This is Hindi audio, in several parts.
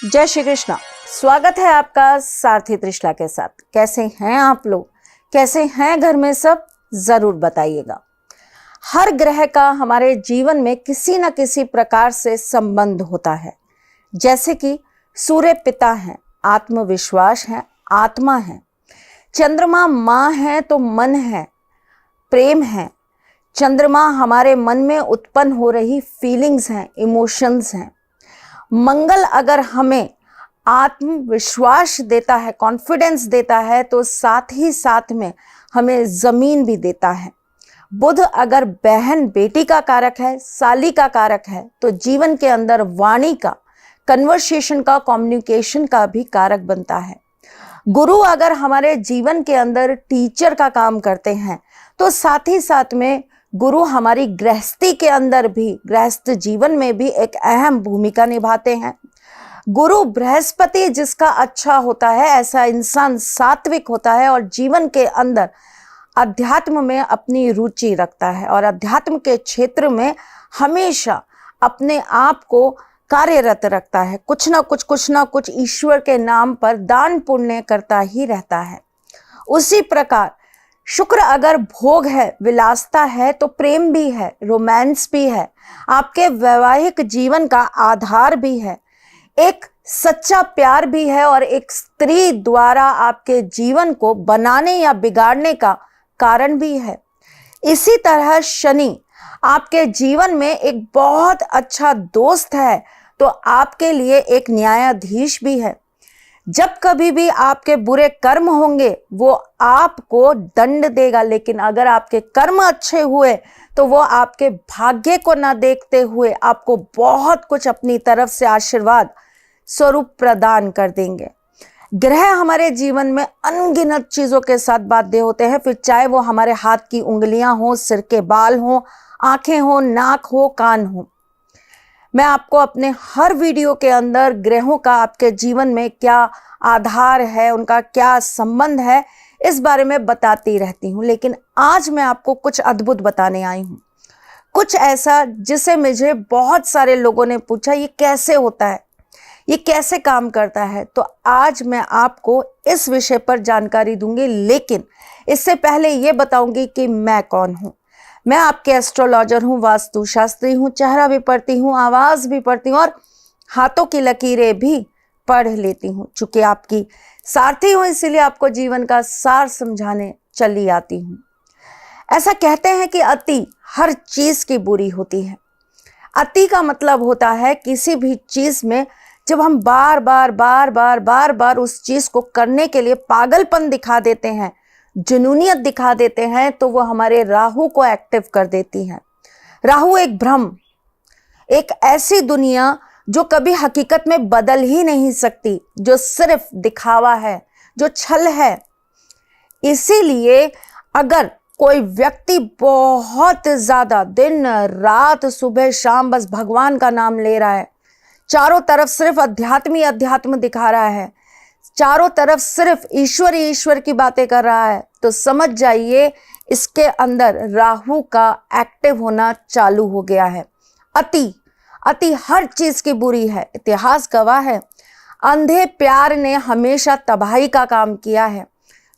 जय श्री कृष्णा। स्वागत है आपका सारथी त्रिशला के साथ। कैसे हैं आप लोग? कैसे हैं घर में सब? जरूर बताइएगा। हर ग्रह का हमारे जीवन में किसी न किसी प्रकार से संबंध होता है। जैसे कि सूर्य पिता है, आत्मविश्वास है, आत्मा है। चंद्रमा माँ है तो मन है, प्रेम है। चंद्रमा हमारे मन में उत्पन्न हो रही फीलिंग्स हैं, इमोशंस हैं। मंगल अगर हमें आत्मविश्वास देता है, कॉन्फिडेंस देता है, तो साथ ही साथ में हमें जमीन भी देता है। बुध अगर बहन बेटी का कारक है, साली का कारक है, तो जीवन के अंदर वाणी का, कन्वर्सेशन का, कम्युनिकेशन का भी कारक बनता है। गुरु अगर हमारे जीवन के अंदर टीचर का काम करते हैं, तो साथ ही साथ में गुरु हमारी गृहस्थी के अंदर भी, गृहस्थ जीवन में भी एक अहम भूमिका निभाते हैं। गुरु बृहस्पति जिसका अच्छा होता है, ऐसा इंसान सात्विक होता है और जीवन के अंदर अध्यात्म में अपनी रुचि रखता है और अध्यात्म के क्षेत्र में हमेशा अपने आप को कार्यरत रखता है। कुछ ना कुछ ईश्वर के नाम पर दान पुण्य करता ही रहता है। उसी प्रकार शुक्र अगर भोग है, विलासता है, तो प्रेम भी है, रोमांस भी है, आपके वैवाहिक जीवन का आधार भी है, एक सच्चा प्यार भी है और एक स्त्री द्वारा आपके जीवन को बनाने या बिगाड़ने का कारण भी है। इसी तरह शनि आपके जीवन में एक बहुत अच्छा दोस्त है, तो आपके लिए एक न्यायाधीश भी है। जब कभी भी आपके बुरे कर्म होंगे वो आपको दंड देगा, लेकिन अगर आपके कर्म अच्छे हुए तो वो आपके भाग्य को ना देखते हुए आपको बहुत कुछ अपनी तरफ से आशीर्वाद स्वरूप प्रदान कर देंगे। ग्रह हमारे जीवन में अनगिनत चीजों के साथ बाध्य होते हैं, फिर चाहे वो हमारे हाथ की उंगलियां हो, सिर के बाल हो, आंखें हो, नाक हो, कान हो। मैं आपको अपने हर वीडियो के अंदर ग्रहों का आपके जीवन में क्या आधार है, उनका क्या संबंध है, इस बारे में बताती रहती हूँ। लेकिन आज मैं आपको कुछ अद्भुत बताने आई हूँ, कुछ ऐसा जिसे मुझे बहुत सारे लोगों ने पूछा ये कैसे होता है, ये कैसे काम करता है। तो आज मैं आपको इस विषय पर जानकारी दूंगी, लेकिन इससे पहले ये बताऊंगी कि मैं कौन हूँ। मैं आपके एस्ट्रोलॉजर हूँ, वास्तुशास्त्री हूँ, चेहरा भी पढ़ती हूँ, आवाज भी पढ़ती हूँ और हाथों की लकीरें भी पढ़ लेती हूँ। चूंकि आपकी सारथी हूँ इसीलिए आपको जीवन का सार समझाने चली आती हूँ। ऐसा कहते हैं कि अति हर चीज की बुरी होती है। अति का मतलब होता है किसी भी चीज में जब हम बार बार उस चीज को करने के लिए पागलपन दिखा देते हैं, जुनूनियत दिखा देते हैं, तो वो हमारे राहु को एक्टिव कर देती है। राहु एक भ्रम, एक ऐसी दुनिया जो कभी हकीकत में बदल ही नहीं सकती, जो सिर्फ दिखावा है, जो छल है। इसीलिए अगर कोई व्यक्ति बहुत ज्यादा दिन रात सुबह शाम बस भगवान का नाम ले रहा है, चारों तरफ सिर्फ अध्यात्म दिखा रहा है, चारों तरफ सिर्फ ईश्वर की बातें कर रहा है, तो समझ जाइए इसके अंदर राहु का एक्टिव होना चालू हो गया है। अति हर चीज की बुरी है। इतिहास गवाह है, अंधे प्यार ने हमेशा तबाही का काम किया है,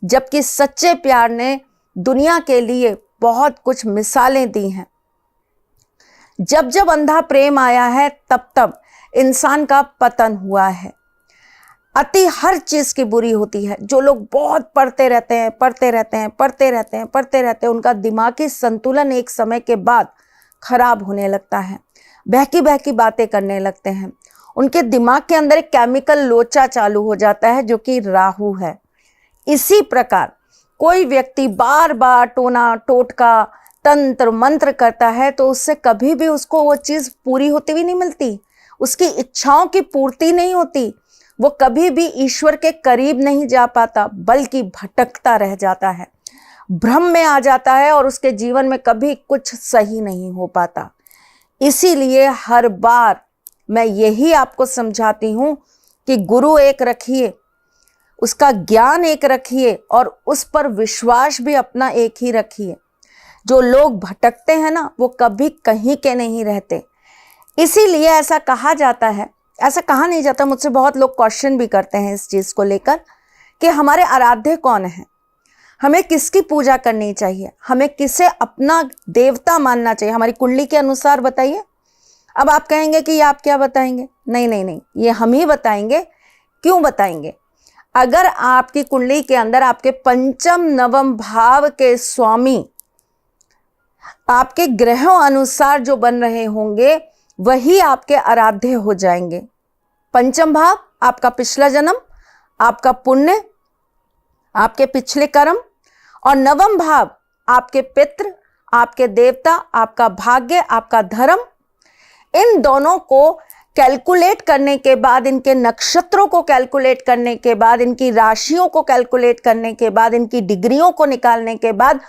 जबकि सच्चे प्यार ने दुनिया के लिए बहुत कुछ मिसालें दी हैं। जब जब प्रेम आया है तब तब इंसान का पतन हुआ है। अति हर चीज की बुरी होती है। जो लोग बहुत पढ़ते रहते हैं, उनका दिमागी संतुलन एक समय के बाद खराब होने लगता है, बहकी बातें करने लगते हैं, उनके दिमाग के अंदर एक केमिकल लोचा चालू हो जाता है जो कि राहु है। इसी प्रकार कोई व्यक्ति बार बार टोना टोटका तंत्र मंत्र करता है तो उससे कभी भी उसको वो चीज पूरी होती हुई नहीं मिलती, उसकी इच्छाओं की पूर्ति नहीं होती, वो कभी भी ईश्वर के करीब नहीं जा पाता, बल्कि भटकता रह जाता है, भ्रम में आ जाता है और उसके जीवन में कभी कुछ सही नहीं हो पाता। इसीलिए हर बार मैं यही आपको समझाती हूं कि गुरु एक रखिए, उसका ज्ञान एक रखिए और उस पर विश्वास भी अपना एक ही रखिए। जो लोग भटकते हैं ना, वो कभी कहीं के नहीं रहते। इसीलिए ऐसा कहा जाता है ऐसा कहा नहीं जाता। मुझसे बहुत लोग क्वेश्चन भी करते हैं इस चीज को लेकर कि हमारे आराध्य कौन है, हमें किसकी पूजा करनी चाहिए, हमें किसे अपना देवता मानना चाहिए, हमारी कुंडली के अनुसार बताइए। अब आप कहेंगे कि ये आप क्या बताएंगे? नहीं नहीं नहीं, ये हम ही बताएंगे। क्यों बताएंगे? अगर आपकी कुंडली के अंदर आपके पंचम नवम भाव के स्वामी आपके ग्रहों अनुसार जो बन रहे होंगे वही आपके आराध्य हो जाएंगे। पंचम भाव आपका पिछला जन्म, आपका पुण्य, आपके पिछले कर्म, और नवम भाव आपके पितृ, आपके देवता, आपका भाग्य, आपका धर्म। इन दोनों को कैलकुलेट करने के बाद, इनके नक्षत्रों को कैलकुलेट करने के बाद, इनकी राशियों को कैलकुलेट करने के बाद, इनकी डिग्रियों को निकालने के बाद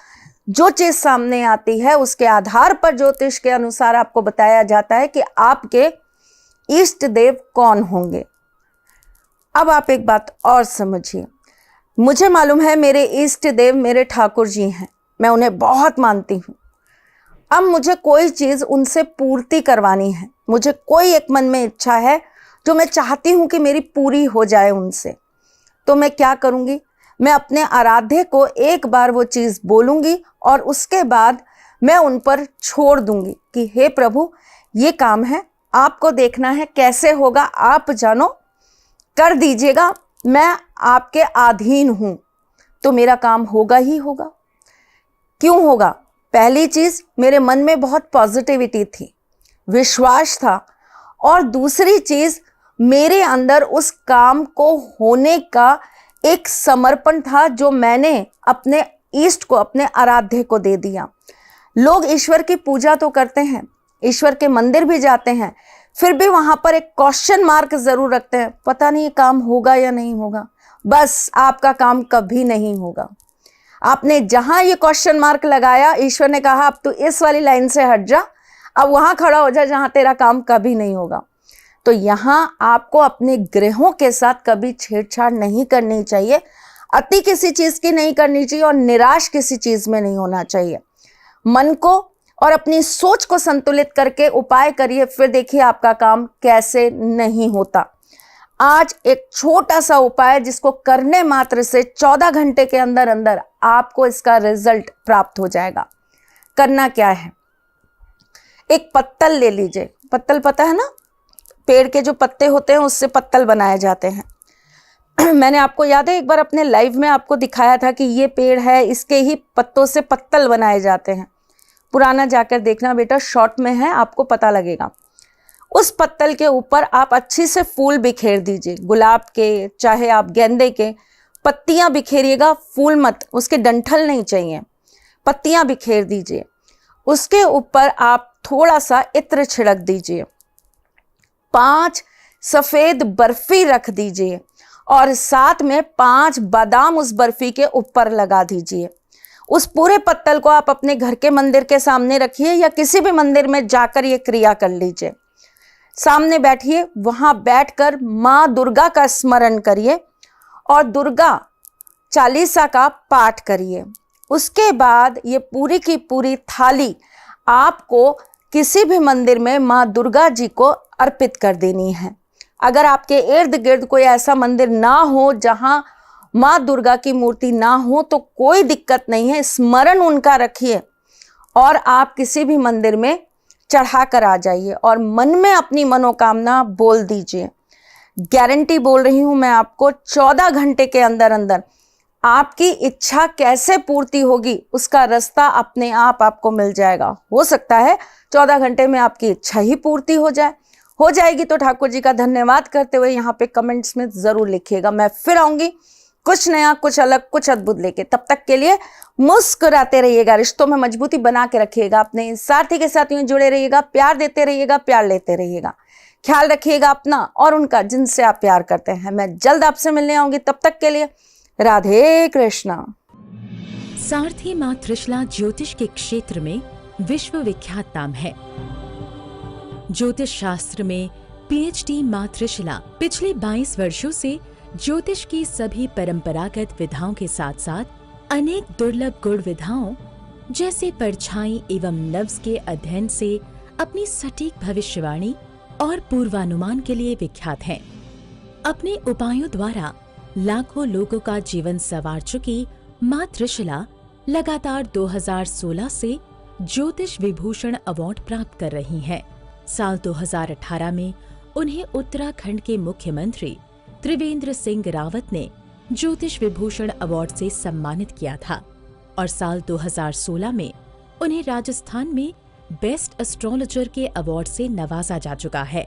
जो चीज सामने आती है उसके आधार पर ज्योतिष के अनुसार आपको बताया जाता है कि आपके इष्ट देव कौन होंगे। अब आप एक बात और समझिए, मुझे मालूम है मेरे इष्ट देव मेरे ठाकुर जी हैं, मैं उन्हें बहुत मानती हूं। अब मुझे कोई चीज उनसे पूर्ति करवानी है, मुझे कोई एक मन में इच्छा है जो मैं चाहती हूं कि मेरी पूरी हो जाए उनसे, तो मैं क्या करूंगी? मैं अपने आराध्य को एक बार वो चीज बोलूंगी और उसके बाद मैं उन पर छोड़ दूंगी कि हे प्रभु, ये काम है, आपको देखना है कैसे होगा, आप जानो, कर दीजिएगा, मैं आपके अधीन हूं। तो मेरा काम होगा ही होगा। क्यों होगा? पहली चीज, मेरे मन में बहुत पॉजिटिविटी थी, विश्वास था, और दूसरी चीज, मेरे अंदर उस काम को होने का एक समर्पण था जो मैंने अपने इष्ट को, अपने आराध्य को दे दिया। लोग ईश्वर की पूजा तो करते हैं, ईश्वर के मंदिर भी जाते हैं, फिर भी वहां पर एक क्वेश्चन मार्क जरूर रखते हैं, पता नहीं ये काम होगा या नहीं होगा। बस आपका काम कभी नहीं होगा। आपने जहां ये क्वेश्चन मार्क लगाया, ईश्वर ने कहा अब तू इस वाली लाइन से हट जा, अब वहां खड़ा हो जा जहां तेरा काम कभी नहीं होगा। तो यहां आपको अपने ग्रहों के साथ कभी छेड़छाड़ नहीं करनी चाहिए, अति किसी चीज की नहीं करनी चाहिए और निराश किसी चीज में नहीं होना चाहिए। मन को और अपनी सोच को संतुलित करके उपाय करिए, फिर देखिए आपका काम कैसे नहीं होता। आज एक छोटा सा उपाय जिसको करने मात्र से 14 घंटे के अंदर अंदर आपको इसका रिजल्ट प्राप्त हो जाएगा। करना क्या है? एक पत्तल ले लीजिए। पत्तल पता है ना, पेड़ के जो पत्ते होते हैं उससे पत्तल बनाए जाते हैं। मैंने आपको याद है एक बार अपने लाइव में आपको दिखाया था कि ये पेड़ है, इसके ही पत्तों से पत्तल बनाए जाते हैं। पुराना जाकर देखना बेटा, शॉर्ट में है, आपको पता लगेगा। उस पत्तल के ऊपर आप अच्छी से फूल बिखेर दीजिए, गुलाब के, चाहे आप गेंदे के, पत्तियां बिखेरिएगा, फूल मत, उसके डंठल नहीं चाहिए, पत्तियां बिखेर दीजिए। उसके ऊपर आप थोड़ा सा इत्र छिड़क दीजिए, 5 सफेद बर्फी रख दीजिए और साथ में 5 बादाम उस बर्फी के ऊपर लगा दीजिए। उस पूरे पत्तल को आप अपने घर के मंदिर के सामने रखिए या किसी भी मंदिर में जाकर ये क्रिया कर लीजिए। सामने बैठिए, वहां बैठकर मां दुर्गा का स्मरण करिए और दुर्गा चालीसा का पाठ करिए। उसके बाद ये पूरी की पूरी थाली आपको किसी भी मंदिर में मां दुर्गा जी को अर्पित कर देनी है। अगर आपके इर्द गिर्द कोई ऐसा मंदिर ना हो जहां मां दुर्गा की मूर्ति ना हो तो कोई दिक्कत नहीं है, स्मरण उनका रखिए और आप किसी भी मंदिर में चढ़ा कर आ जाइए और मन में अपनी मनोकामना बोल दीजिए। गारंटी बोल रही हूं मैं आपको, 14 घंटे के अंदर अंदर आपकी इच्छा कैसे पूर्ति होगी उसका रास्ता अपने आप आपको मिल जाएगा। हो सकता है 14 घंटे में आपकी इच्छा ही पूर्ति हो जाएगी तो ठाकुर जी का धन्यवाद करते हुए यहाँ पे कमेंट्स में जरूर लिखिएगा। मैं फिर आऊंगी कुछ नया, कुछ अलग, कुछ अद्भुत लेके। तब तक के लिए मुस्कुराते रहिएगा, रिश्तों में मजबूती बना के रखिएगा, अपने साथी के साथ यूं जुड़े रहिएगा, प्यार देते रहिएगा, प्यार लेते रहिएगा। ख्याल रखिएगा अपना और उनका जिनसे आप प्यार करते हैं। मैं जल्द आपसे मिलने आऊंगी, तब तक के लिए राधे कृष्णा। सारथी मां त्रिशला ज्योतिष के क्षेत्र में विश्व विख्यात नाम है। ज्योतिष शास्त्र में पीएचडी मां त्रिशला पिछले 22 वर्षों से ज्योतिष की सभी परंपरागत विधाओं के साथ साथ अनेक दुर्लभ गुण विधाओं जैसे परछाई एवं नव्स के अध्ययन से अपनी सटीक भविष्यवाणी और पूर्वानुमान के लिए विख्यात हैं। अपने उपायों द्वारा लाखों लोगों का जीवन संवार चुकी मां त्रिशला लगातार 2016 से ज्योतिष विभूषण अवार्ड प्राप्त कर रही हैं। साल 2018 में उन्हें उत्तराखंड के मुख्यमंत्री त्रिवेंद्र सिंह रावत ने ज्योतिष विभूषण अवार्ड से सम्मानित किया था और साल 2016 में उन्हें राजस्थान में बेस्ट एस्ट्रोलॉजर के अवार्ड से नवाजा जा चुका है।